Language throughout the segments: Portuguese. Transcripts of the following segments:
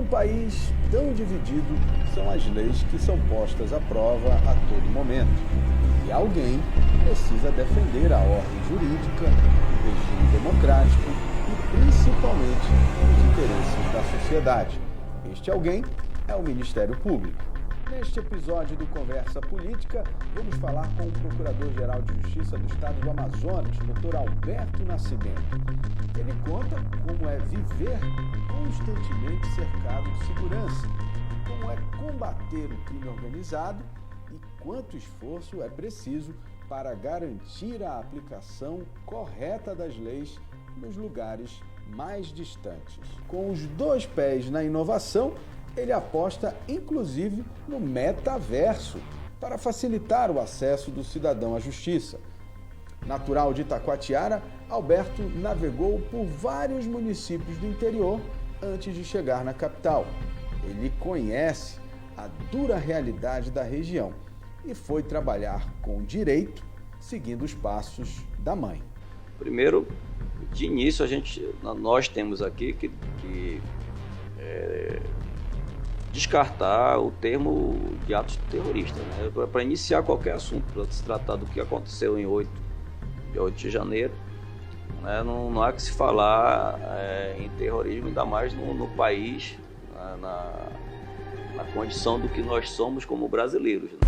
país tão dividido são as leis que são postas à prova a todo momento. E alguém precisa defender a ordem jurídica, o regime democrático e, principalmente, os interesses da sociedade. Este alguém é o Ministério Público. Neste episódio do Conversa Política, vamos falar com o Procurador-Geral de Justiça do Estado do Amazonas, Dr. Alberto Nascimento. Ele conta como é viver constantemente cercado de segurança, como é combater o crime organizado e quanto esforço é preciso para garantir a aplicação correta das leis nos lugares mais distantes. Com os dois pés na inovação, ele aposta inclusive no metaverso para facilitar o acesso do cidadão à justiça. Natural de Itacoatiara, Alberto navegou por vários municípios do interior antes de chegar na capital. Ele conhece a dura realidade da região e foi trabalhar com direito, seguindo os passos da mãe. Primeiro, de início, nós temos aqui que descartar o termo de atos terroristas, né? Para iniciar qualquer assunto, para se tratar do que aconteceu em 8 de janeiro, né? Não há que se falar em terrorismo, ainda mais no país, na condição do que nós somos como brasileiros, né?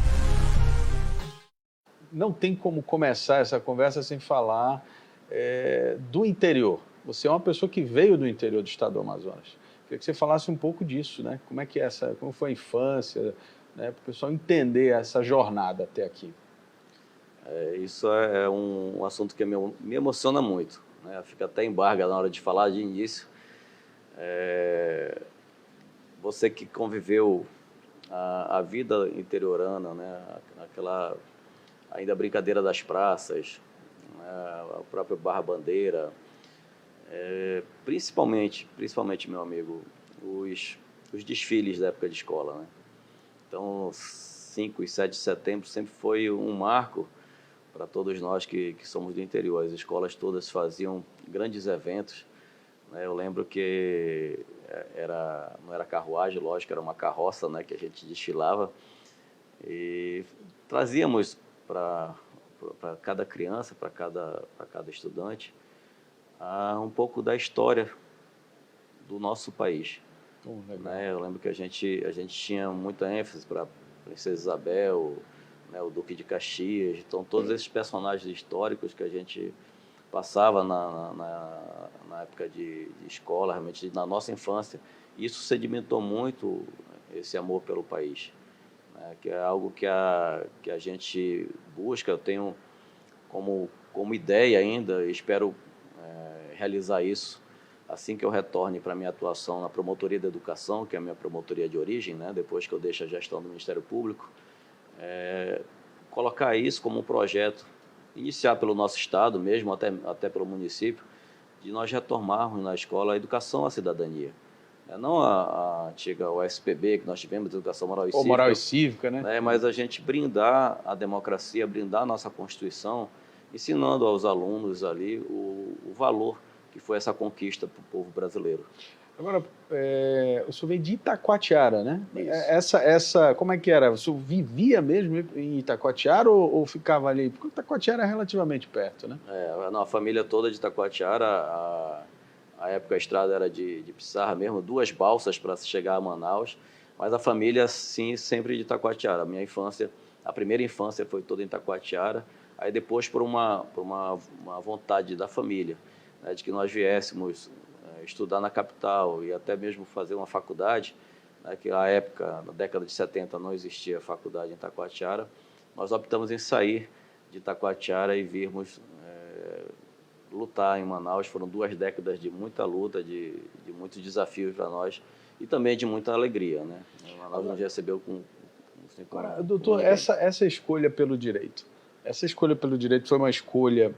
Não tem como começar essa conversa sem falar do interior. Você é uma pessoa que veio do interior do estado do Amazonas. Queria que você falasse um pouco disso, né? Como foi a infância, né? Para o pessoal entender essa jornada até aqui. Isso é um assunto que me emociona muito, né? Fica até embarga na hora de falar de início. Você que conviveu a vida interiorana, né? Aquela ainda brincadeira das praças, né? A própria Barra Bandeira, principalmente, meu amigo, os desfiles da época de escola, né? Então, 5 e 7 de setembro sempre foi um marco para todos nós que somos do interior. As escolas todas faziam grandes eventos, né? Eu lembro que não era carruagem, lógico, era uma carroça, né, que a gente desfilava e trazíamos para cada criança, para cada estudante, um pouco da história do nosso país. Né? Eu lembro que a gente tinha muita ênfase para a Princesa Isabel, né, o Duque de Caxias, então todos esses personagens históricos que a gente passava na época de escola, realmente na nossa infância. Isso sedimentou muito esse amor pelo país, né, que é algo que a gente busca. Eu tenho como ideia ainda, espero realizar isso assim que eu retorne para a minha atuação na Promotoria da Educação, que é a minha promotoria de origem, né, depois que eu deixo a gestão do Ministério Público, colocar isso como um projeto, iniciar pelo nosso estado mesmo, até pelo município, de nós retomarmos na escola a educação à cidadania. Não a antiga USPB, que nós tivemos, Educação Moral e Cívica. Ou Moral e Cívica, né? Mas a gente brindar a democracia, brindar a nossa Constituição, ensinando aos alunos ali o valor que foi essa conquista para o povo brasileiro. Agora, o senhor veio de Itacoatiara, né? Isso. Como é que era? O senhor vivia mesmo em Itacoatiara ou ficava ali? Porque Itacoatiara é relativamente perto, né? A família toda de Itacoatiara, a época a estrada era de pissarra mesmo, 2 balsas para se chegar a Manaus, mas a família, sim, sempre de Itacoatiara. A primeira infância foi toda em Itacoatiara, aí depois por uma vontade da família, né, de que nós viéssemos estudar na capital e até mesmo fazer uma faculdade, né, que na época, na década de 70, não existia faculdade em Itacoatiara. Nós optamos em sair de Itacoatiara e virmos lutar em Manaus. Foram 2 décadas de muita luta, de muitos desafios para nós e também de muita alegria, né? Manaus nos recebeu com doutor, essa escolha pelo direito, foi uma escolha,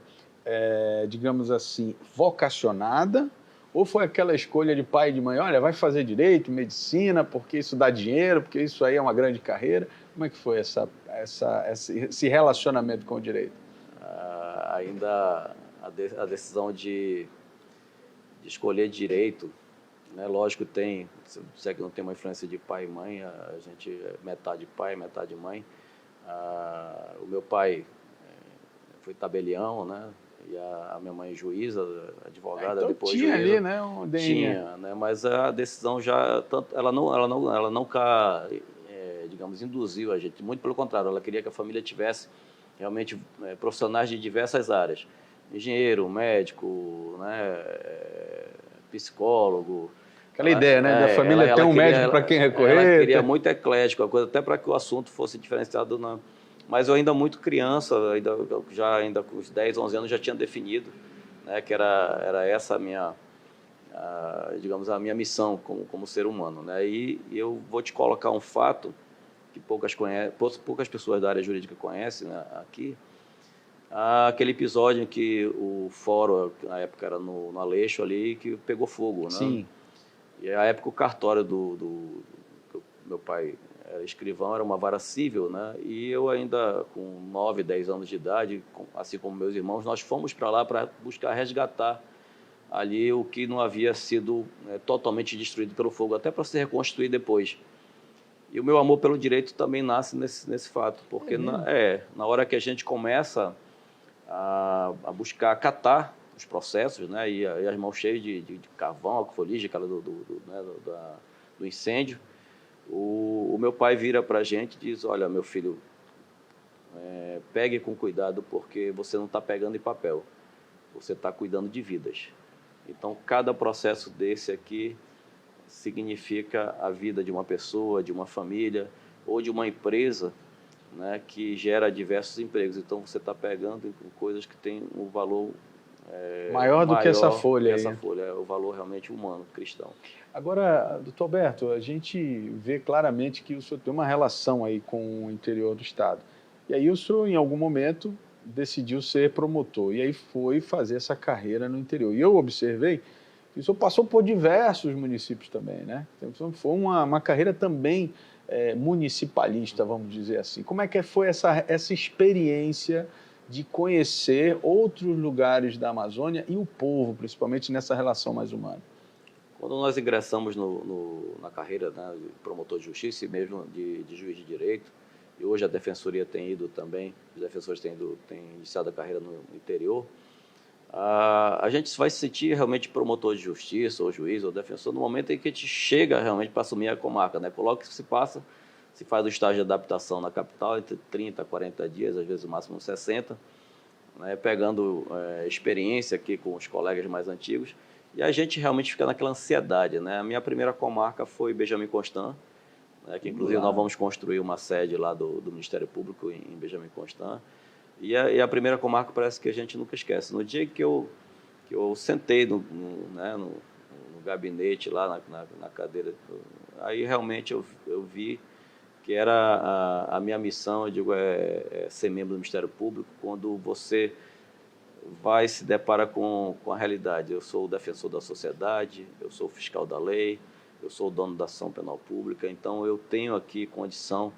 digamos assim, vocacionada, ou foi aquela escolha de pai e de mãe, olha, vai fazer direito, medicina, porque isso dá dinheiro, porque isso aí é uma grande carreira? Como é que foi esse relacionamento com o direito? Ainda a decisão de escolher direito, né? Lógico que tem, se é que não tem uma influência de pai e mãe, a gente é metade pai, metade mãe. O meu pai foi tabelião, né? E a minha mãe juíza, advogada, Então depois tinha juíza. ali, né, um DNA. Tinha, né? Mas a decisão já, tanto, ela nunca, digamos, induziu a gente. Muito pelo contrário, ela queria que a família tivesse realmente profissionais de diversas áreas. Engenheiro, médico, né? Psicólogo. Aquela ideia, né, da família ter um médico para quem recorrer. Ela queria muito eclético, a coisa, até para que o assunto fosse diferenciado. Mas eu ainda muito criança, ainda com uns 10, 11 anos, já tinha definido, né, que era essa a minha, digamos, a minha missão como ser humano. Né? E eu vou te colocar um fato que poucas pessoas da área jurídica conhecem, né, aqui. Aquele episódio em que o fórum, na época era no Aleixo ali, que pegou fogo. Né? Sim. E a época o cartório do meu pai era escrivão, era uma vara cível, né? E eu ainda com 9, 10 anos de idade, assim como meus irmãos, nós fomos para lá para buscar resgatar ali o que não havia sido totalmente destruído pelo fogo, até para se reconstruir depois. E o meu amor pelo direito também nasce nesse fato, porque na hora que a gente começa a buscar acatar os processos, né? E as mãos cheias de carvão, alcofoligem, aquela do incêndio, o meu pai vira para a gente e diz: olha, meu filho, pegue com cuidado, porque você não está pegando em papel, você está cuidando de vidas. Então, cada processo desse aqui significa a vida de uma pessoa, de uma família ou de uma empresa, né, que gera diversos empregos. Então, você está pegando em coisas que têm um valor maior do que essa folha. Essa folha é o valor realmente humano, cristão. Agora, doutor Alberto, a gente vê claramente que o senhor tem uma relação aí com o interior do estado. E aí o senhor, em algum momento, decidiu ser promotor. E aí foi fazer essa carreira no interior. E eu observei que o senhor passou por diversos municípios também, né? Então, foi uma carreira também municipalista, vamos dizer assim. Como é que foi essa experiência de conhecer outros lugares da Amazônia e o povo, principalmente nessa relação mais humana? Quando nós ingressamos na carreira, né, de promotor de justiça e mesmo de juiz de direito, e hoje a defensoria tem ido também, os defensores têm iniciado a carreira no interior, a gente vai se sentir realmente promotor de justiça, ou juiz, ou defensor, no momento em que a gente chega realmente para assumir a comarca. Né? Coloca que se faz o estágio de adaptação na capital entre 30 a 40 dias, às vezes o máximo 60, né? Pegando experiência aqui com os colegas mais antigos, e a gente realmente fica naquela ansiedade. Né? A minha primeira comarca foi Benjamin Constant, né? Que inclusive nós vamos construir uma sede lá do Ministério Público em Benjamin Constant. E a primeira comarca parece que a gente nunca esquece. No dia que eu sentei no gabinete lá na cadeira, aí realmente eu vi que era a minha missão, eu digo, ser membro do Ministério Público, quando você vai se depara com a realidade. Eu sou o defensor da sociedade, eu sou o fiscal da lei, eu sou o dono da ação penal pública, então eu tenho aqui condição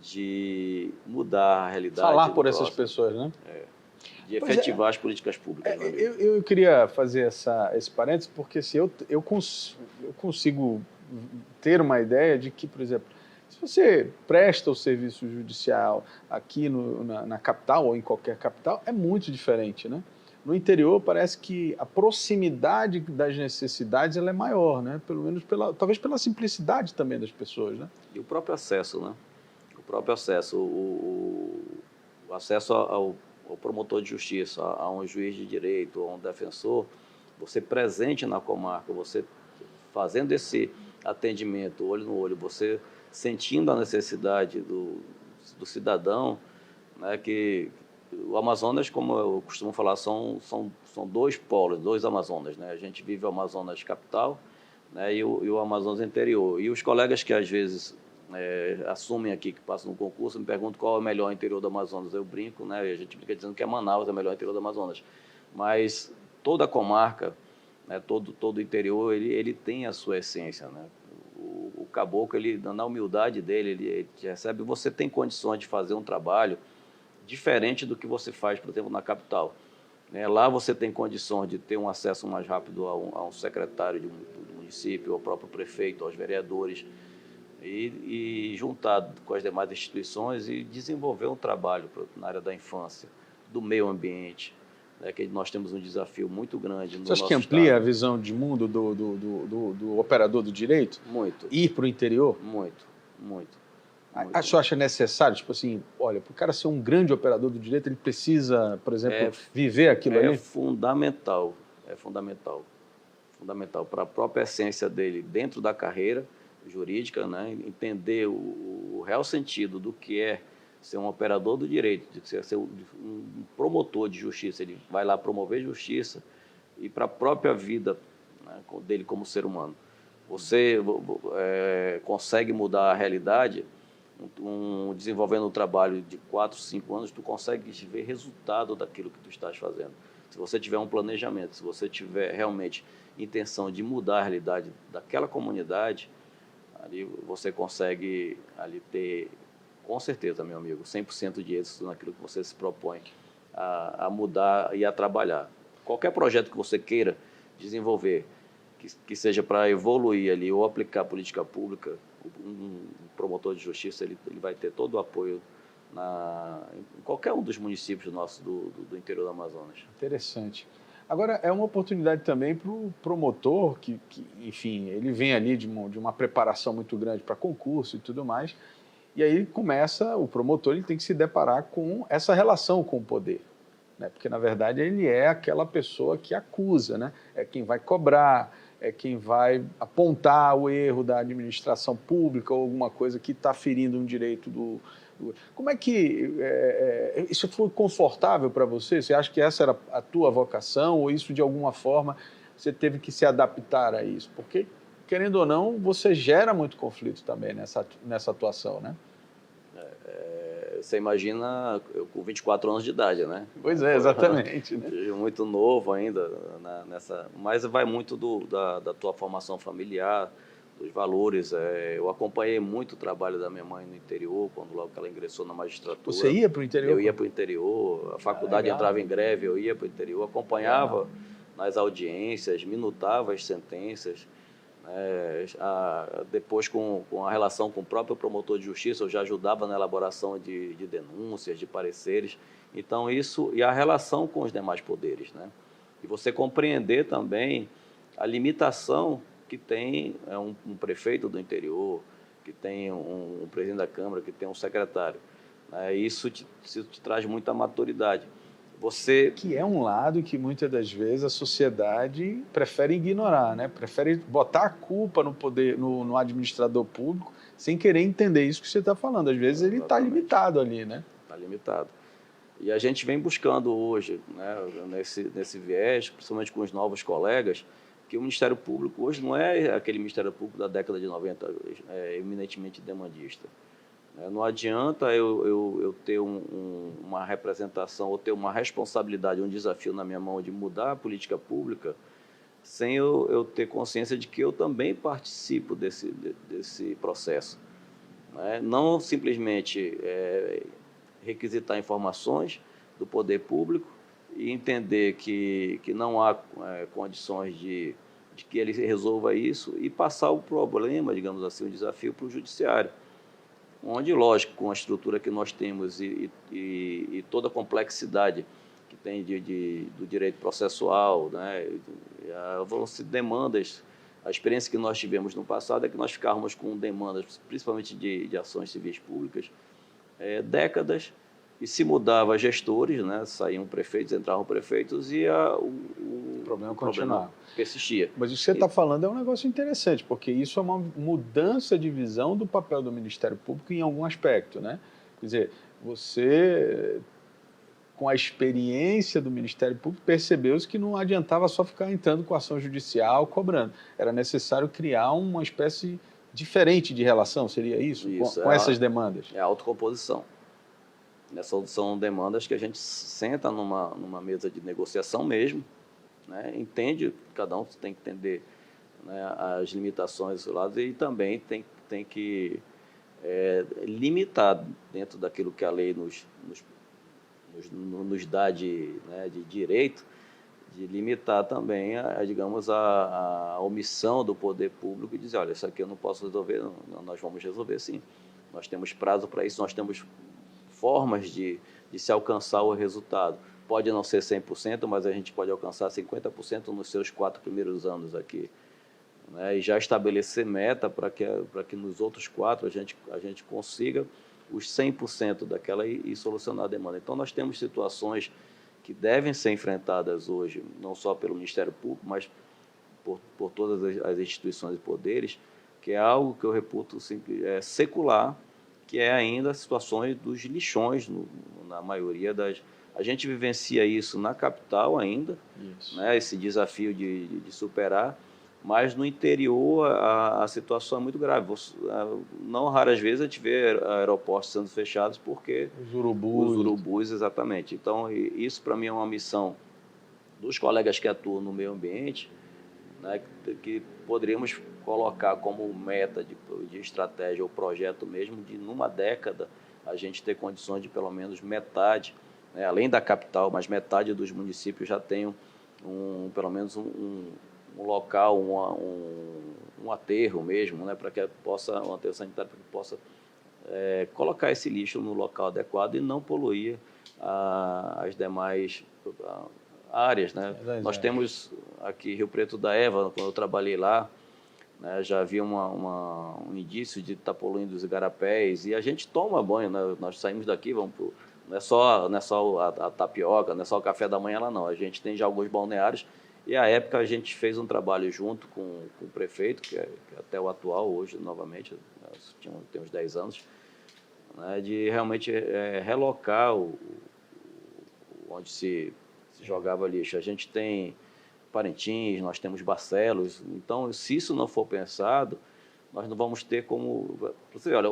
de mudar a realidade. Falar por essas pessoas, né? De efetivar as políticas públicas. Eu queria fazer esse parênteses, porque se eu consigo ter uma ideia de que, por exemplo, se você presta o serviço judicial aqui na capital ou em qualquer capital, é muito diferente, né? No interior parece que a proximidade das necessidades ela é maior, né? Pelo menos talvez pela simplicidade também das pessoas, né? E o próprio acesso, né? O próprio acesso, o acesso ao promotor de justiça, a um juiz de direito, a um defensor, você presente na comarca, você fazendo esse atendimento olho no olho, você sentindo a necessidade do cidadão, né, que o Amazonas, como eu costumo falar, são dois polos, dois Amazonas, né? A gente vive o Amazonas capital, né, e o Amazonas interior. E os colegas que às vezes assumem aqui, que passam no concurso, me perguntam qual é o melhor interior do Amazonas. Eu brinco, né, e a gente fica dizendo que Manaus é o melhor interior do Amazonas. Mas toda a comarca, né, todo o interior, ele tem a sua essência, né? O caboclo, na humildade dele, ele recebe, você tem condições de fazer um trabalho diferente do que você faz, por exemplo, na capital. Lá você tem condições de ter um acesso mais rápido a um secretário do município, ao próprio prefeito, aos vereadores, e juntar com as demais instituições e desenvolver um trabalho na área da infância, do meio ambiente, né, que nós temos um desafio muito grande no Você acha nosso que amplia estado. a visão de mundo do operador do direito? Muito. Ir para o interior? Muito. O senhor acha necessário, tipo assim, olha, para o cara ser um grande operador do direito, ele precisa, por exemplo, viver aquilo ali? É fundamental para a própria essência dele dentro da carreira jurídica, né? Entender o real sentido do que é ser um operador do direito, de ser um promotor de justiça. Ele vai lá promover justiça e para a própria vida, né, dele como ser humano. Você consegue mudar a realidade desenvolvendo um trabalho de 4, 5 anos, tu consegue ver resultado daquilo que tu estás fazendo. Se você tiver um planejamento, se você tiver realmente intenção de mudar a realidade daquela comunidade, ali você consegue ali ter, com certeza, meu amigo, 100% de êxito naquilo que você se propõe a mudar e a trabalhar. Qualquer projeto que você queira desenvolver, que seja para evoluir ali ou aplicar política pública, um promotor de justiça ele vai ter todo o apoio em qualquer um dos municípios nossos do interior do Amazonas. Interessante. Agora, é uma oportunidade também para o promotor, que, enfim, ele vem ali de uma preparação muito grande para concurso e tudo mais, e aí o promotor ele tem que se deparar com essa relação com o poder, né? Porque, na verdade, ele é aquela pessoa que acusa, né? É quem vai cobrar, é quem vai apontar o erro da administração pública ou alguma coisa que está ferindo um direito do... Como é que isso foi confortável para você? Você acha que essa era a tua vocação ou isso, de alguma forma, você teve que se adaptar a isso? Porque, querendo ou não, você gera muito conflito também nessa atuação, né? Você imagina eu com 24 anos de idade, né? Pois é, exatamente. Né? Muito novo ainda, mas vai muito da tua formação familiar, dos valores. Eu acompanhei muito o trabalho da minha mãe no interior, quando logo que ela ingressou na magistratura. Você ia para o interior? Eu ia para o interior, a faculdade entrava em greve, eu ia para o interior, acompanhava nas audiências, minutava as sentenças. Depois, com a relação com o próprio promotor de justiça, eu já ajudava na elaboração de denúncias, de pareceres. Então, isso e a relação com os demais poderes, né? E você compreender também a limitação que tem um prefeito do interior, que tem um presidente da Câmara, que tem um secretário. Isso te traz muita maturidade. Que é um lado que muitas das vezes a sociedade prefere ignorar, né? Prefere botar a culpa no poder, no administrador público, sem querer entender isso que você está falando. Às vezes ele está limitado ali, né? Está limitado. E a gente vem buscando hoje, né, nesse viés, principalmente com os novos colegas, que o Ministério Público hoje não é aquele Ministério Público da década de 90, eminentemente demandista. Não adianta eu ter uma representação ou ter uma responsabilidade, um desafio na minha mão de mudar a política pública sem eu ter consciência de que eu também participo desse processo. Não simplesmente requisitar informações do poder público e entender que não há condições de que ele resolva isso e passar o problema, digamos assim, o desafio para o judiciário. Onde, lógico, com a estrutura que nós temos e toda a complexidade que tem do direito processual, né, vão ser demandas. A experiência que nós tivemos no passado é que nós ficávamos com demandas, principalmente de ações civis públicas, décadas, e se mudava gestores, né, saíam prefeitos, entravam prefeitos e o problema persistia. Mas o que você está falando é um negócio interessante, porque isso é uma mudança de visão do papel do Ministério Público em algum aspecto, né? Quer dizer, você, com a experiência do Ministério Público, percebeu-se que não adiantava só ficar entrando com ação judicial, cobrando. Era necessário criar uma espécie diferente de relação, seria isso? Com essas demandas? É a autocomposição. São demandas que a gente senta numa mesa de negociação mesmo, né? Entende, cada um tem que entender, né, as limitações dos lados e também tem que limitar dentro daquilo que a lei nos dá de direito, de limitar também, digamos, a omissão do poder público e dizer, olha, isso aqui eu não posso resolver, não, nós vamos resolver sim. Nós temos prazo para isso, nós temos formas de se alcançar o resultado. Pode não ser 100%, mas a gente pode alcançar 50% nos seus 4 primeiros anos aqui. Né? E já estabelecer meta para que nos outros 4 a gente consiga os 100% daquela e solucionar a demanda. Então, nós temos situações que devem ser enfrentadas hoje, não só pelo Ministério Público, mas por todas as instituições e poderes, que é algo que eu reputo secular, que é ainda as situações dos lixões, na maioria das... A gente vivencia isso na capital ainda, né, esse desafio de superar, mas no interior a situação é muito grave. Não raras vezes a gente vê aeroportos sendo fechados porque... Os urubus, exatamente. Então, isso para mim é uma missão dos colegas que atuam no meio ambiente, né, que poderíamos colocar como meta de estratégia ou projeto mesmo, de numa década a gente ter condições de pelo menos metade, né, além da capital, mas metade dos municípios já tenham pelo menos um local, um aterro mesmo, né, para que possa, um aterro sanitário, para que possa colocar esse lixo no local adequado e não poluir as demais áreas, né? Nós temos aqui Rio Preto da Eva, quando eu trabalhei lá, né, já havia um indício de estar poluindo os igarapés, e a gente toma banho, né? Nós saímos daqui, não é só a tapioca, não é só o café da manhã lá não, a gente tem já alguns balneários, e à época a gente fez um trabalho junto com o prefeito, que é até o atual, hoje novamente, tem uns 10 anos, né, de realmente relocar onde se jogava lixo. A gente tem Parintins, nós temos Barcelos, então se isso não for pensado, nós não vamos ter como... Você olha,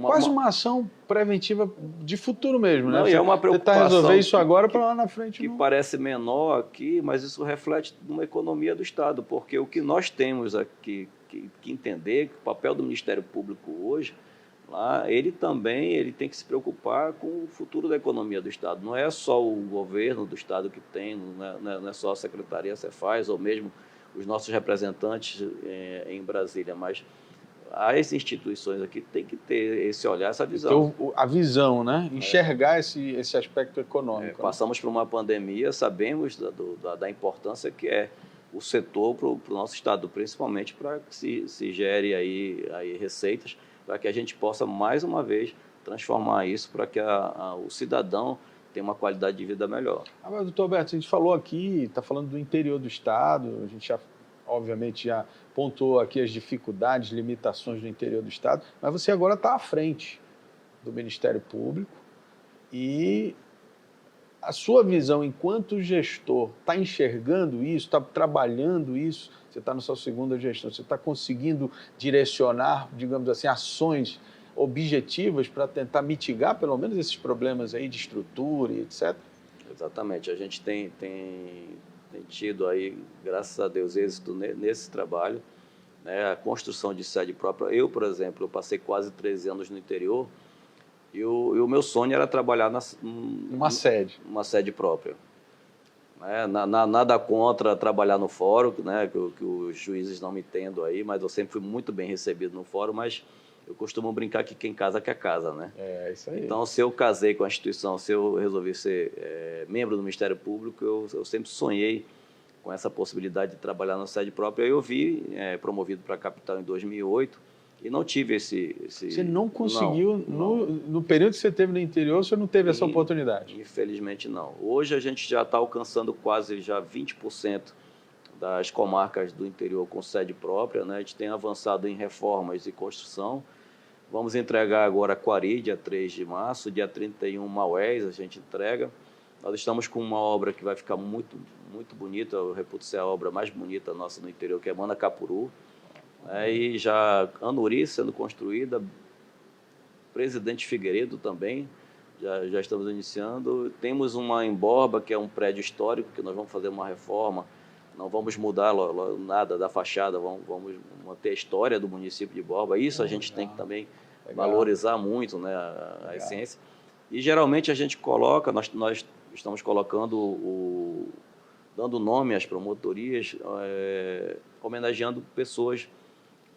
quase uma ação preventiva de futuro mesmo, né? Não, e é uma preocupação tentar resolver isso agora para lá na frente. Que parece menor aqui, mas isso reflete numa economia do Estado, porque o que nós temos aqui que entender, que o papel do Ministério Público hoje, lá, ele tem que se preocupar com o futuro da economia do Estado. Não é só o governo do Estado que tem, não é só a Secretaria Cefaz ou mesmo os nossos representantes em Brasília, mas as instituições aqui têm que ter esse olhar, essa visão. Então, a visão, né? Enxergar esse aspecto econômico. Passamos por uma pandemia, sabemos da importância que é o setor para o nosso Estado, principalmente para que se gere aí receitas, para que a gente possa, mais uma vez, transformar isso para que o cidadão tenha uma qualidade de vida melhor. Mas, doutor Alberto, a gente falou aqui, está falando do interior do Estado, a gente obviamente já pontuou aqui as dificuldades, limitações do interior do Estado, mas você agora está à frente do Ministério Público e a sua visão enquanto gestor está enxergando isso, está trabalhando isso, você está na sua segunda gestão, você está conseguindo direcionar, digamos assim, ações objetivas para tentar mitigar pelo menos esses problemas aí de estrutura e etc? Exatamente, a gente tem tido aí, graças a Deus, êxito nesse trabalho, né? A construção de sede própria. Eu, por exemplo, eu passei quase 13 anos no interior e o meu sonho era trabalhar uma sede própria. Nada contra trabalhar no fórum, né, que os juízes não me entendam aí, mas eu sempre fui muito bem recebido no fórum, mas eu costumo brincar que quem casa quer casa, né? É, isso aí. Então, se eu casei com a instituição, se eu resolvi ser membro do Ministério Público, eu sempre sonhei com essa possibilidade de trabalhar na sede própria. Eu vi promovido para a capital em 2008 e não tive esse... Você não conseguiu, no período que você teve no interior, você não teve essa oportunidade? Infelizmente não. Hoje a gente já está alcançando quase já 20% das comarcas do interior com sede própria, né? A gente tem avançado em reformas e construção. Vamos entregar agora Quari, dia 3 de março, dia 31 Maués, a gente entrega. Nós estamos com uma obra que vai ficar muito, muito bonita, eu reputo ser a obra mais bonita nossa no interior, que é Manacapuru. E já Anuri sendo construída, Presidente Figueiredo também, já estamos iniciando. Temos uma Emborba, que é um prédio histórico, que nós vamos fazer uma reforma. Não vamos mudar nada da fachada, vamos manter a história do município de Borba. Isso a gente tem que também valorizar muito, né, a essência. E geralmente a gente coloca, nós estamos colocando dando nome às promotorias, homenageando pessoas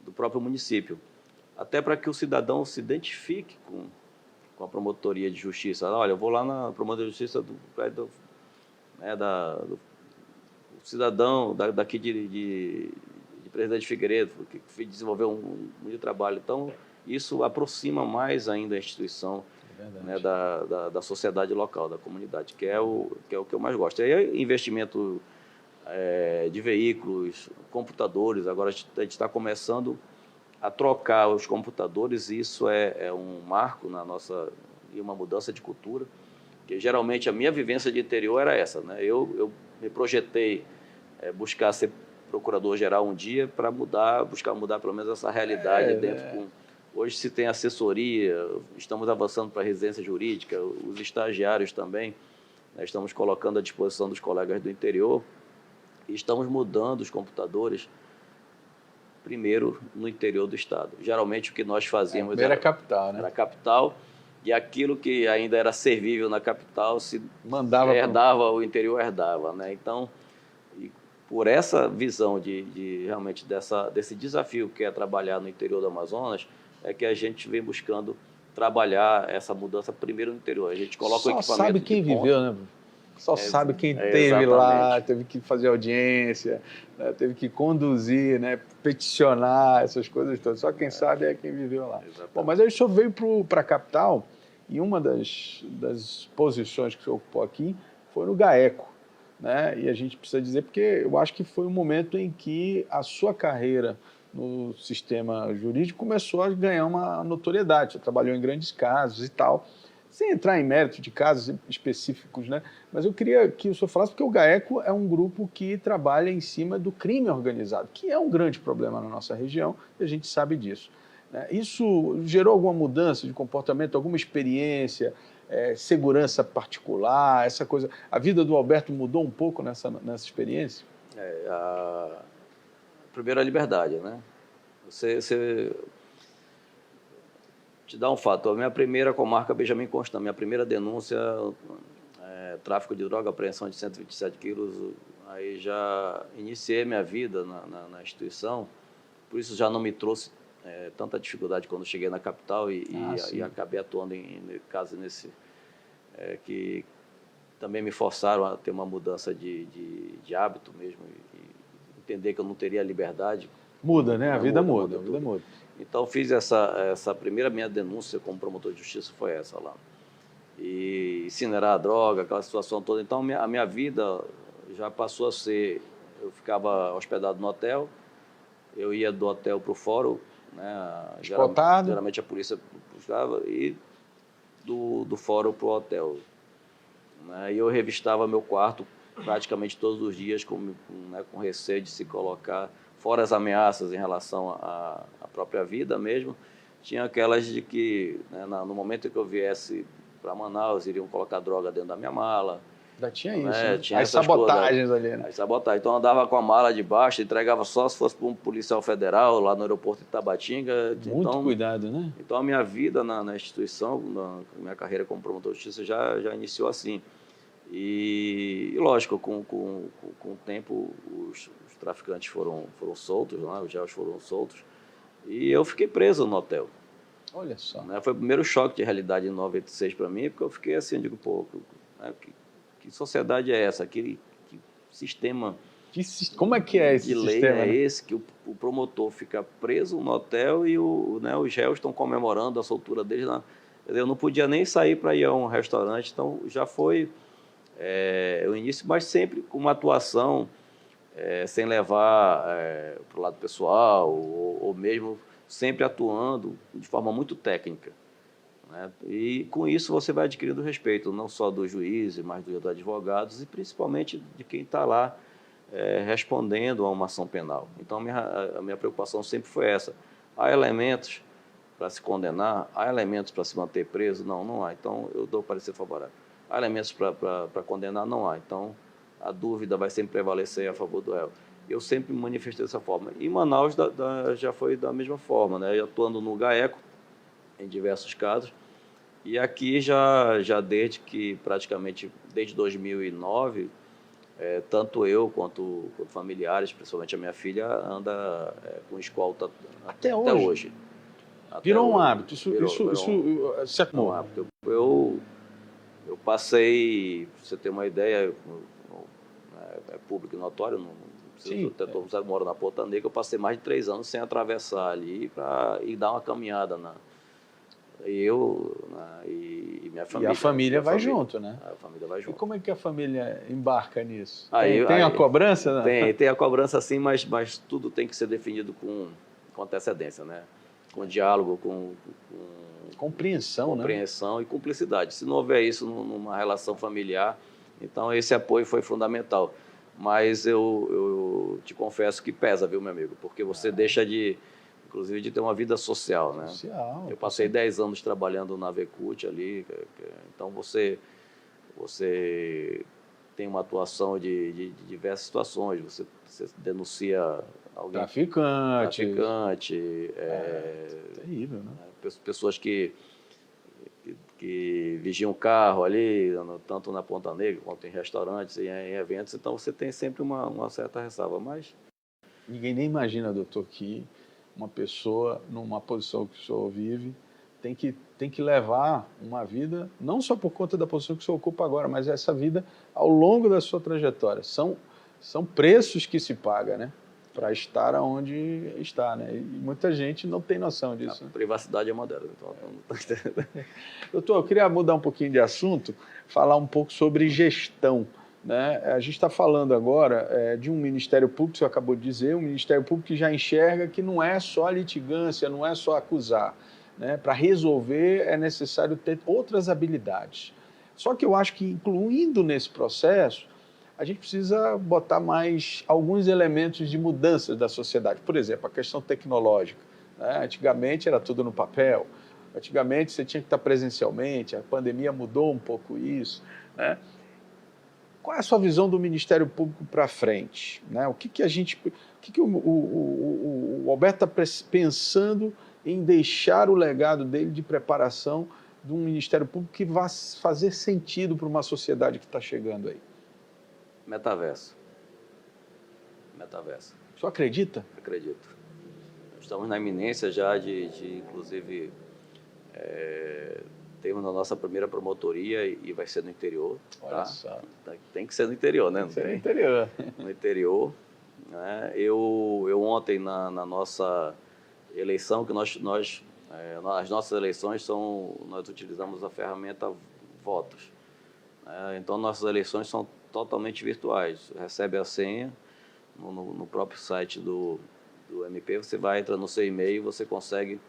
do próprio município, até para que o cidadão se identifique com a promotoria de justiça. Olha, eu vou lá na promotoria de justiça do cidadão daqui de Presidente Figueiredo, que desenvolveu muito trabalho. Então, isso aproxima mais ainda a instituição, né, da sociedade local, da comunidade, que é o que eu mais gosto. E aí, investimento de veículos, computadores. Agora a gente está começando a trocar os computadores, e isso é um marco na nossa, e uma mudança de cultura, que geralmente a minha vivência de interior era essa, né? Eu me projetei buscar ser procurador-geral um dia para buscar mudar pelo menos essa realidade dentro. Hoje se tem assessoria, estamos avançando para a residência jurídica, os estagiários também, né, estamos colocando à disposição dos colegas do interior e estamos mudando os computadores primeiro no interior do estado. Geralmente o que nós fazíamos era capital, né? Era capital, e aquilo que ainda era servível na capital se mandava o interior herdava, né? Então, por essa visão de realmente desse desafio que é trabalhar no interior do Amazonas, é que a gente vem buscando trabalhar essa mudança primeiro no interior. A gente coloca o equipamento. Só sabe quem viveu, né? Só sabe quem teve exatamente. Lá, teve que fazer audiência, né? Teve que conduzir, né? Peticionar, essas coisas todas. Só quem sabe é quem viveu lá. Bom, mas aí o senhor veio para a capital, e uma das posições que o senhor ocupou aqui foi no GAECO, né? E a gente precisa dizer, porque eu acho que foi um momento em que a sua carreira no sistema jurídico começou a ganhar uma notoriedade. Você trabalhou em grandes casos e tal, sem entrar em mérito de casos específicos, né? Mas eu queria que o senhor falasse, porque o GAECO é um grupo que trabalha em cima do crime organizado, que é um grande problema na nossa região, e a gente sabe disso. Isso gerou alguma mudança de comportamento, alguma experiência, segurança particular, essa coisa? A vida do Alberto mudou um pouco nessa experiência? Primeiro, a liberdade, né? Você te dá um fato. A minha primeira comarca, Benjamin Constant, minha primeira denúncia, tráfico de droga, apreensão de 127 quilos, aí já iniciei minha vida na instituição, por isso já não me trouxe tanta dificuldade quando cheguei na capital e acabei atuando em casos que também me forçaram a ter uma mudança de hábito mesmo, e entender que eu não teria liberdade. Muda, né? A vida muda. Então, fiz essa primeira minha denúncia como promotor de justiça, foi essa lá. E incinerar a droga, aquela situação toda. Então, a minha vida já passou a ser... Eu ficava hospedado no hotel, eu ia do hotel para o fórum, né? Geralmente a polícia buscava, e do fórum para o hotel. Né? E eu revistava meu quarto praticamente todos os dias com receio de se colocar, fora as ameaças em relação à própria vida mesmo. Tinha aquelas de que, né, no momento em que eu viesse para Manaus, iriam colocar droga dentro da minha mala. Já tinha isso, né? Tinha as sabotagens ali, né? As sabotagens. Então, eu andava com a mala de baixo, entregava só se fosse para um policial federal, lá no aeroporto de Tabatinga. Muito cuidado, né? Então, a minha vida na instituição, minha carreira como promotor de justiça já iniciou assim. E lógico, com o tempo, os traficantes foram soltos, né? Os réus foram soltos, e eu fiquei preso no hotel. Olha só. Né? Foi o primeiro choque de realidade em 96 para mim, porque eu fiquei assim, digo, pô, que sociedade é essa? Que sistema... Como é que é esse sistema? Que lei é esse que o promotor fica preso no hotel e os réus estão comemorando a soltura deles lá? Eu não podia nem sair para ir a um restaurante, então já foi o início, mas sempre com uma atuação sem levar para o lado pessoal, ou mesmo sempre atuando de forma muito técnica. Né? E com isso você vai adquirindo respeito, não só dos juízes, mas dos advogados e principalmente de quem está lá respondendo a uma ação penal. Então a minha preocupação sempre foi essa. Há elementos para se condenar, há elementos para se manter preso? Não há. Então eu dou parecer favorável. Há elementos para condenar? Não há. Então a dúvida vai sempre prevalecer a favor do réu. Eu sempre me manifestei dessa forma. Em Manaus já foi da mesma forma, né? Atuando no GAECO, em diversos casos, e aqui já desde 2009, tanto eu quanto familiares, principalmente a minha filha, anda com escolta até hoje. Virou um hábito. Isso se acumula. Um hábito. Eu passei, pra você ter uma ideia, é público e notório, não preciso, até todo mundo mora na Ponta Negra, eu passei mais de 3 anos sem atravessar ali para ir dar uma caminhada. E minha família. E a família vai junto, né? A família vai junto. E como é que a família embarca nisso? Tem a cobrança? Né? Tem a cobrança sim, mas tudo tem que ser definido com antecedência, né? Com diálogo, com compreensão e cumplicidade. Se não houver isso numa relação familiar, então esse apoio foi fundamental. Mas eu te confesso que pesa, viu, meu amigo? Porque você deixa inclusive, de ter uma vida social, né? Eu passei 10 anos trabalhando na Vecult ali, então você tem uma atuação de diversas situações, você denuncia alguém... Traficante. Terrível, né? Pessoas que vigiam o carro ali, tanto na Ponta Negra quanto em restaurantes e em eventos, então você tem sempre uma certa ressalva, mas... Ninguém nem imagina, doutor, que uma pessoa numa posição que o senhor vive tem que levar uma vida, não só por conta da posição que o senhor ocupa agora, mas essa vida ao longo da sua trajetória. São preços que se paga, né? Para estar onde está, né? E muita gente não tem noção disso. A privacidade é uma delas. Então, doutor, eu queria mudar um pouquinho de assunto, falar um pouco sobre gestão. Né? A gente está falando agora de um Ministério Público, que você acabou de dizer, um Ministério Público que já enxerga que não é só litigância, não é só acusar. Né? Para resolver é necessário ter outras habilidades. Só que eu acho que, incluindo nesse processo, a gente precisa botar mais alguns elementos de mudanças da sociedade. Por exemplo, a questão tecnológica. Né? Antigamente era tudo no papel, antigamente você tinha que estar presencialmente, a pandemia mudou um pouco isso. Né? Qual é a sua visão do Ministério Público para frente? Né? O que o Alberto está pensando em deixar o legado dele de preparação de um Ministério Público que vá fazer sentido para uma sociedade que está chegando aí? Metaverso. O senhor acredita? Acredito. Estamos na iminência já de inclusive, termos a nossa primeira promotoria e vai ser no interior. Olha só. Tem que ser no interior, né? Tem que ser no interior. No interior. Né? Eu ontem, na nossa eleição, que as nossas eleições nós utilizamos a ferramenta Votos. Então, nossas eleições são totalmente virtuais. Você recebe a senha no próprio site do MP, você vai, entra no seu e-mail e você consegue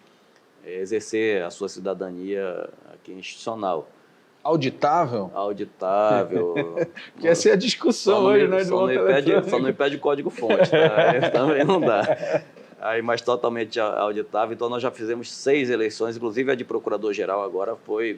exercer a sua cidadania aqui institucional. Auditável? Auditável. Que essa é a discussão hoje, né? Só não impede código-fonte, tá? Também não dá. Mas totalmente auditável. Então, nós já fizemos 6 eleições, inclusive a de procurador-geral agora foi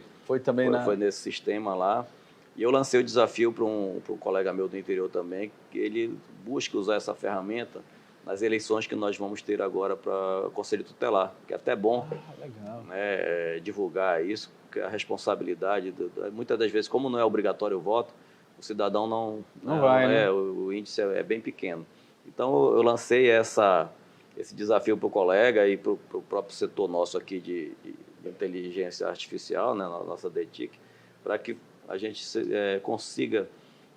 nesse sistema lá. E eu lancei o desafio para um colega meu do interior também, que ele busque usar essa ferramenta nas eleições que nós vamos ter agora para o Conselho Tutelar, que é até bom legal. Né, divulgar isso, porque a responsabilidade, muitas das vezes, como não é obrigatório o voto, o cidadão não vai, né? O índice é bem pequeno. Então, eu lancei esse desafio para o colega e para o próprio setor nosso aqui de inteligência artificial, né, na nossa DETIC, para que a gente consiga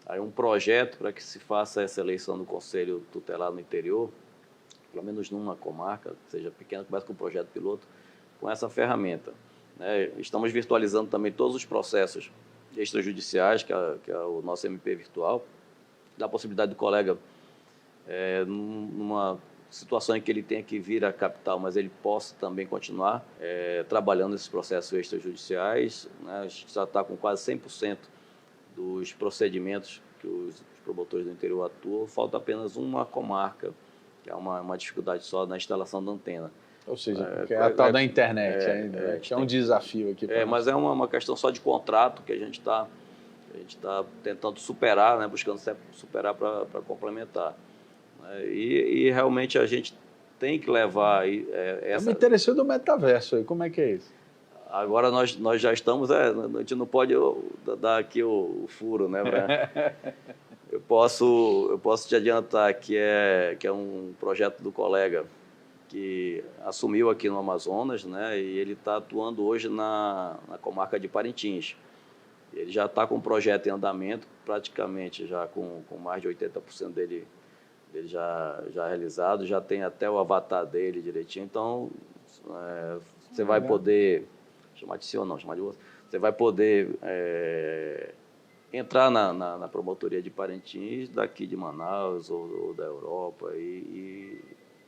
aí um projeto para que se faça essa eleição do Conselho Tutelar no interior, pelo menos numa comarca, seja pequena, começa com um projeto piloto, com essa ferramenta. Né? Estamos virtualizando também todos os processos extrajudiciais, que é o nosso MP virtual, dá a possibilidade do colega, numa situação em que ele tenha que vir à capital, mas ele possa também continuar trabalhando nesses processos extrajudiciais. Né? A gente já está com quase 100% dos procedimentos que os promotores do interior atuam. Falta apenas uma comarca, que é uma dificuldade só na instalação da antena. Ou seja, que é a tal da internet, que é um desafio aqui. Mas é uma questão só de contrato que a gente está tentando superar, né? Buscando sempre superar para complementar. E realmente a gente tem que levar essa... Eu me interessei do metaverso aí, como é que é isso? Agora nós já estamos, a gente não pode dar aqui o furo, né? posso te adiantar que é um projeto do colega que assumiu aqui no Amazonas, né? E ele está atuando hoje na comarca de Parintins. Ele já está com um projeto em andamento, praticamente já com mais de 80% dele já realizado, já tem até o avatar dele direitinho. Então, você vai poder, chamar de si ou não, chamar de outro, você vai poder entrar na promotoria de Parintins, daqui de Manaus ou da Europa, e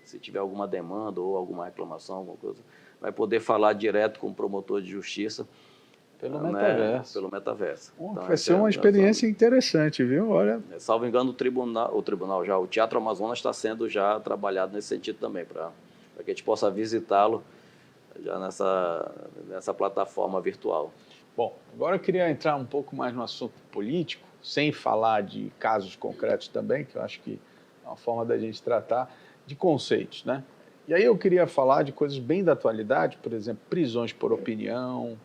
se tiver alguma demanda ou alguma reclamação, alguma coisa, vai poder falar direto com o promotor de justiça. Pelo metaverso. Pelo metaverso. Então, vai ser uma experiência interessante, viu? Olha. Salvo engano, o Teatro Amazonas está sendo já trabalhado nesse sentido também, para que a gente possa visitá-lo já nessa plataforma virtual. Bom, agora eu queria entrar um pouco mais no assunto político, sem falar de casos concretos também, que eu acho que é uma forma da gente tratar de conceitos, né? E aí eu queria falar de coisas bem da atualidade, por exemplo, prisões por opinião.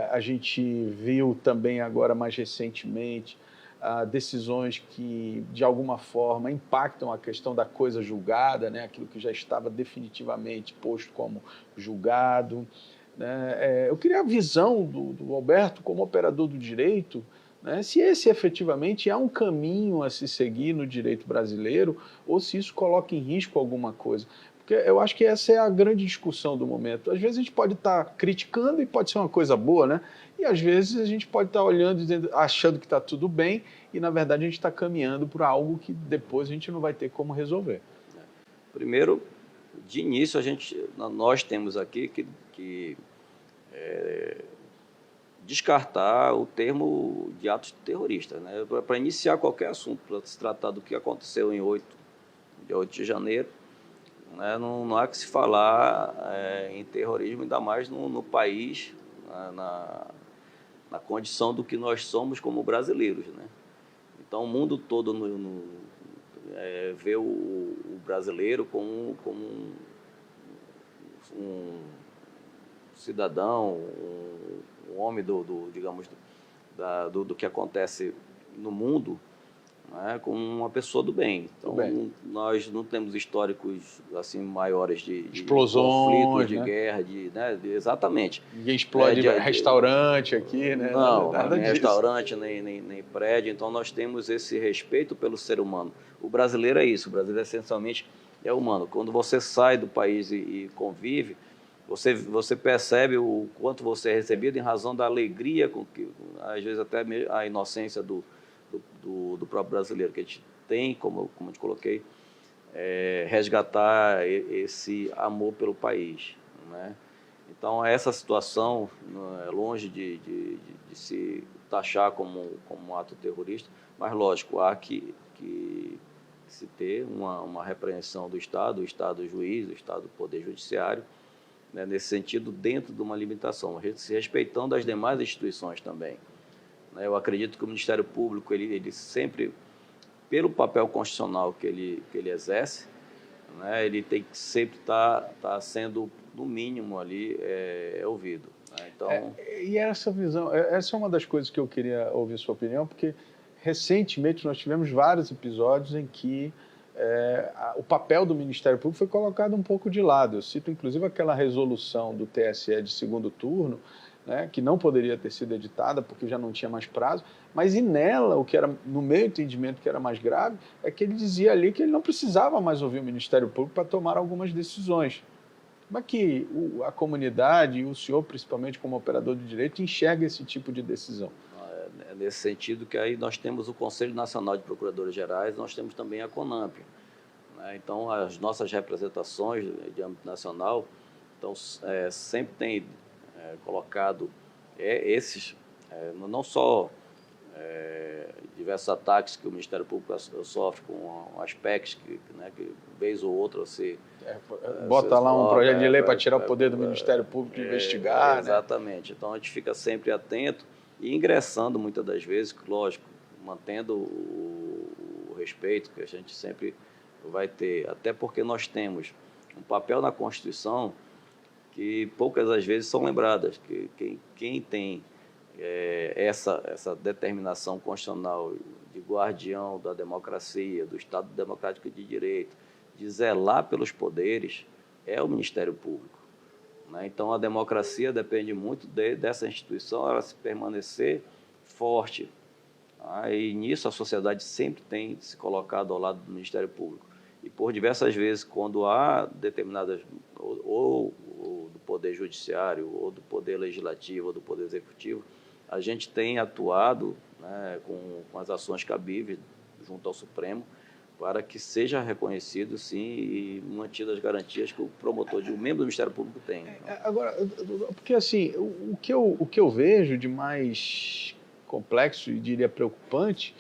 A gente viu também agora, mais recentemente, decisões que, de alguma forma, impactam a questão da coisa julgada, né? Aquilo que já estava definitivamente posto como julgado. Né? Eu queria a visão do Alberto como operador do direito, né? Se esse efetivamente é um caminho a se seguir no direito brasileiro ou se isso coloca em risco alguma coisa. Porque eu acho que essa é a grande discussão do momento. Às vezes a gente pode estar criticando e pode ser uma coisa boa, né? E às vezes a gente pode estar olhando e achando que está tudo bem e, na verdade, a gente está caminhando para algo que depois a gente não vai ter como resolver. Primeiro, de início, nós temos aqui que descartar o termo de atos terroristas, né? Para iniciar qualquer assunto, para se tratar do que aconteceu em 8 de janeiro, né? Não há que se falar em terrorismo, ainda mais no país, na condição do que nós somos como brasileiros, né? Então, o mundo todo vê o brasileiro como um cidadão, um homem digamos, do que acontece no mundo, né, como uma pessoa do bem. Então, nós não temos históricos assim maiores de explosões, conflitos, de né? Guerra, exatamente. Ninguém explode restaurante aqui, né? Não, nem restaurante, nem prédio. Então, nós temos esse respeito pelo ser humano. O brasileiro é isso. O brasileiro, essencialmente, é humano. Quando você sai do país e convive, você percebe o quanto você é recebido em razão da alegria com que, às vezes, até a inocência do próprio brasileiro, que a gente tem, como eu te coloquei, resgatar esse amor pelo país, né? Então, essa situação é longe de se taxar como um ato terrorista, mas, lógico, há que se ter uma repreensão do Estado, o Estado juiz, o Estado Poder Judiciário, né, nesse sentido, dentro de uma limitação, se respeitando as demais instituições também. Eu acredito que o Ministério Público, ele sempre, pelo papel constitucional que ele exerce, né, ele tem que sempre estar sendo, no mínimo, ali, ouvido. Né? Então... E essa visão, essa é uma das coisas que eu queria ouvir sua opinião, porque recentemente nós tivemos vários episódios em que o papel do Ministério Público foi colocado um pouco de lado. Eu cito, inclusive, aquela resolução do TSE de segundo turno, né, que não poderia ter sido editada porque já não tinha mais prazo, mas e nela, o que era, no meu entendimento, que era mais grave, é que ele dizia ali que ele não precisava mais ouvir o Ministério Público para tomar algumas decisões. Como é que a comunidade, e o senhor, principalmente como operador de direito, enxerga esse tipo de decisão? Nesse sentido que aí nós temos o Conselho Nacional de Procuradores Gerais, nós temos também a CONAMP, né? Então, as nossas representações de âmbito nacional sempre têm colocado esses, não só diversos ataques que o Ministério Público sofre com aspectos né, que vez ou outra se... Bota lá um projeto de lei para tirar o poder do Ministério Público de investigar. Exatamente. Né? Então, a gente fica sempre atento e ingressando muitas das vezes, lógico, mantendo o respeito que a gente sempre vai ter, até porque nós temos um papel na Constituição que poucas das vezes são lembradas, que quem tem essa determinação constitucional de guardião da democracia, do Estado Democrático de Direito, de zelar pelos poderes, é o Ministério Público. Né? Então, a democracia depende muito dessa instituição, ela se permanecer forte. E nisso a sociedade sempre tem se colocado ao lado do Ministério Público. E por diversas vezes, quando há determinadas, ou do Poder Judiciário, ou do Poder Legislativo, ou do Poder Executivo, a gente tem atuado, né, com as ações cabíveis junto ao Supremo, para que seja reconhecido, sim, e mantidas as garantias que o membro do Ministério Público tem. Agora, porque assim, o que eu vejo de mais complexo e diria preocupante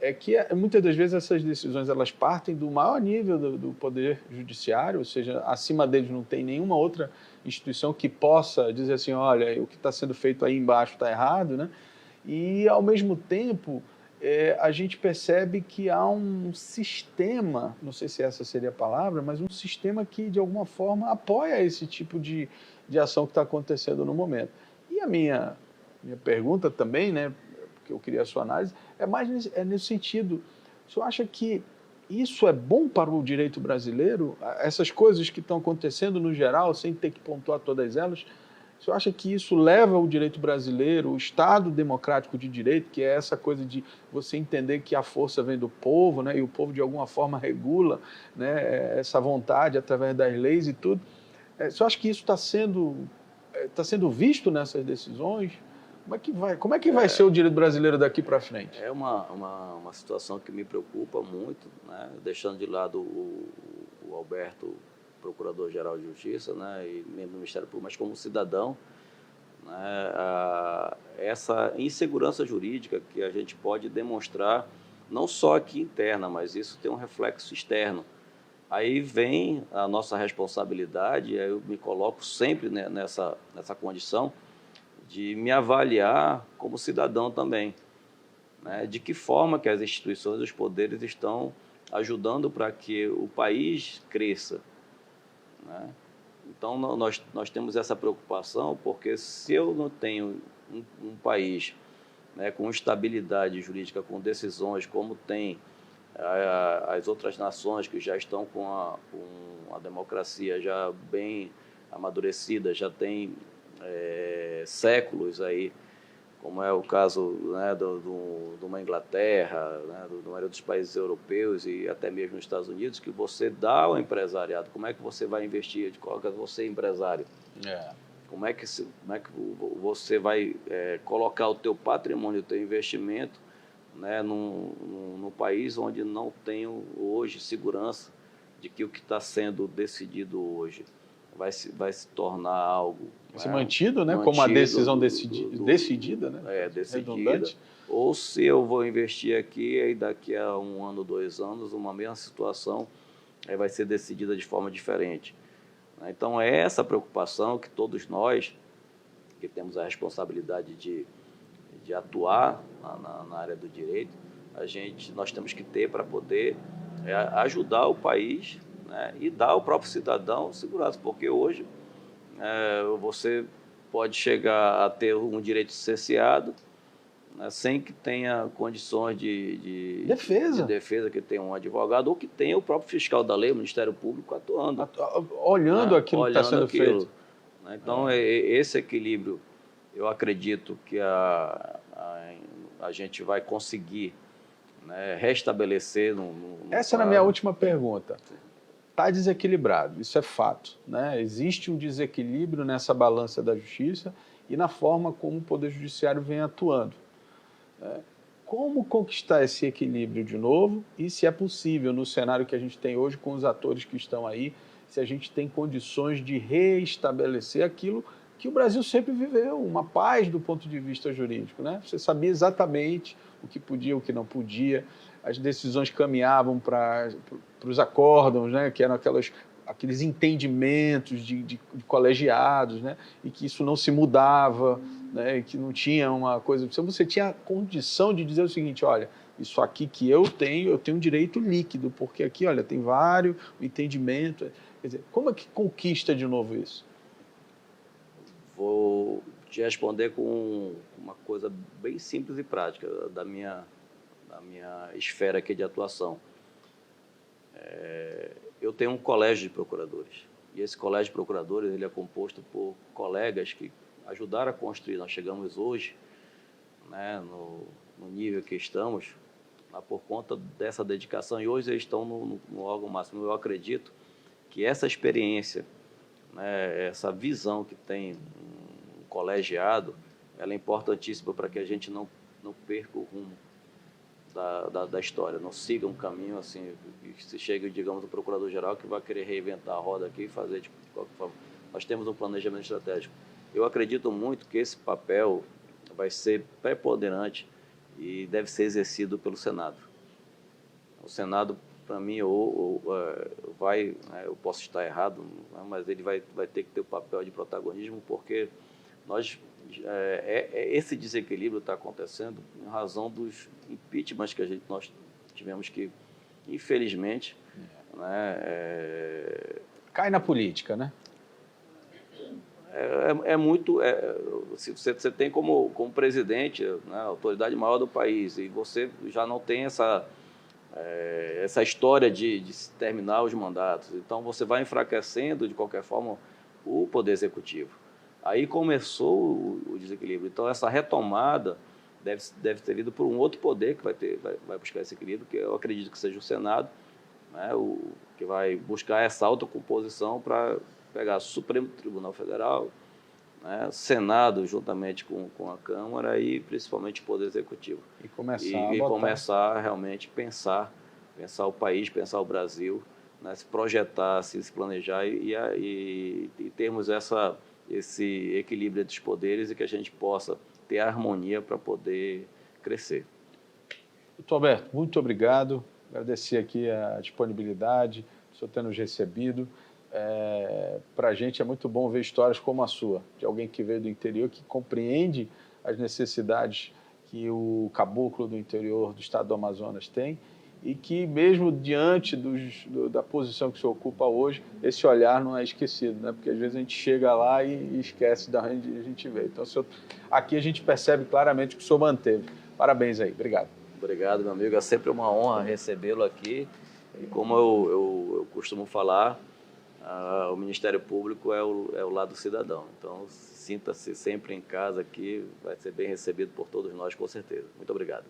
é que muitas das vezes essas decisões elas partem do maior nível do Poder Judiciário, ou seja, acima deles não tem nenhuma outra instituição que possa dizer assim, olha, o que está sendo feito aí embaixo está errado, né? E, ao mesmo tempo, a gente percebe que há um sistema, não sei se essa seria a palavra, mas um sistema que, de alguma forma, apoia esse tipo de ação que está acontecendo no momento. E a minha pergunta também, né, porque eu queria a sua análise, é mais nesse sentido. O senhor acha que isso é bom para o direito brasileiro? Essas coisas que estão acontecendo no geral, sem ter que pontuar todas elas, o senhor acha que isso leva o direito brasileiro, o Estado democrático de direito, que é essa coisa de você entender que a força vem do povo, né, e o povo de alguma forma regula, né, essa vontade através das leis e tudo. O senhor acha que isso está sendo visto nessas decisões? Como é que vai ser o direito brasileiro daqui para frente? É uma situação que me preocupa muito, né, deixando de lado o Alberto, Procurador-Geral de Justiça, né, e membro do Ministério Público, mas como cidadão, né, essa insegurança jurídica que a gente pode demonstrar, não só aqui interna, mas isso tem um reflexo externo. Aí vem a nossa responsabilidade, aí eu me coloco sempre nessa condição de me avaliar como cidadão também, né, de que forma que as instituições, os poderes estão ajudando para que o país cresça. Né? Então, nós temos essa preocupação, porque se eu não tenho um país, né, com estabilidade jurídica, com decisões como tem as outras nações que já estão com a democracia já bem amadurecida, já tem séculos aí, como é o caso, né, de uma Inglaterra, né, da maioria dos países europeus e até mesmo nos Estados Unidos, que você dá ao empresariado. Como é que você vai investir? De qual que você é empresário? Como é que você vai colocar o teu patrimônio, o teu investimento, né, num país onde não tem hoje segurança de que o que está sendo decidido hoje vai se tornar algo... Vai ser mantido, né? Como uma decisão decidida, né? Decidida. Redundante. Ou se eu vou investir aqui e daqui a 1 ano, 2 anos, uma mesma situação vai ser decidida de forma diferente. Então, é essa preocupação que todos nós, que temos a responsabilidade de atuar na área do direito, nós temos que ter para poder ajudar o país, né, e dar ao próprio cidadão segurança, porque hoje você pode chegar a ter um direito cerceado, né, sem que tenha condições de defesa, que tenha um advogado ou que tenha o próprio fiscal da lei, o Ministério Público atuando. Olhando aquilo que está sendo feito. Né? Então, esse equilíbrio, eu acredito que a gente vai conseguir, né, restabelecer Essa era a minha última pergunta. Está desequilibrado, isso é fato, né? Existe um desequilíbrio nessa balança da justiça e na forma como o Poder Judiciário vem atuando. Como conquistar esse equilíbrio de novo e se é possível no cenário que a gente tem hoje com os atores que estão aí, se a gente tem condições de reestabelecer aquilo que o Brasil sempre viveu, uma paz do ponto de vista jurídico, né? Você sabia exatamente o que podia, o que não podia, as decisões caminhavam para os acórdãos, né? Que eram aqueles entendimentos de colegiados, né? E que isso não se mudava, né? E que não tinha uma coisa... Você tinha a condição de dizer o seguinte, olha, isso aqui que eu tenho um direito líquido, porque aqui, olha, tem vários, o entendimento... Quer dizer, como é que conquista de novo isso? Vou te responder com uma coisa bem simples e prática da minha minha esfera aqui de atuação. Eu tenho um colégio de procuradores, e esse colégio de procuradores ele é composto por colegas que ajudaram a construir. Nós chegamos hoje, né, no nível que estamos, por conta dessa dedicação, e hoje eles estão no órgão máximo. Eu acredito que essa experiência, né, essa visão que tem um colegiado, ela é importantíssima para que a gente não perca o rumo da história, não siga um caminho assim, que se chegue, digamos, o procurador-geral que vai querer reinventar a roda aqui e fazer de qualquer forma. Nós temos um planejamento estratégico. Eu acredito muito que esse papel vai ser preponderante e deve ser exercido pelo Senado. O Senado, para mim, eu posso estar errado, mas ele vai ter que ter o papel de protagonismo, porque esse desequilíbrio está acontecendo em razão dos impeachments que nós tivemos que, infelizmente... Cai na política, né? Se você tem como presidente, né, a autoridade maior do país, e você já não tem essa história de terminar os mandatos, então você vai enfraquecendo, de qualquer forma, o Poder Executivo. Aí começou o desequilíbrio. Então, essa retomada deve ter vindo por um outro poder que vai buscar esse equilíbrio, que eu acredito que seja o Senado, né, que vai buscar essa autocomposição para pegar o Supremo Tribunal Federal, né, Senado juntamente com a Câmara e principalmente o Poder Executivo. E começar a realmente pensar o país, pensar o Brasil, né, se projetar, se planejar e termos esse equilíbrio entre os poderes e que a gente possa ter harmonia para poder crescer. Doutor Alberto, muito obrigado. Agradecer aqui a disponibilidade, o senhor ter nos recebido. Para a gente é muito bom ver histórias como a sua, de alguém que veio do interior, que compreende as necessidades que o caboclo do interior do estado do Amazonas tem e que, mesmo diante da posição que o senhor ocupa hoje, esse olhar não é esquecido, né? Porque às vezes a gente chega lá e esquece de onde a gente veio. Então, aqui a gente percebe claramente que o senhor manteve. Parabéns aí, obrigado. Obrigado, meu amigo. É sempre uma honra recebê-lo aqui. E como eu costumo falar, o Ministério Público é o lado do cidadão. Então, sinta-se sempre em casa aqui, vai ser bem recebido por todos nós, com certeza. Muito obrigado.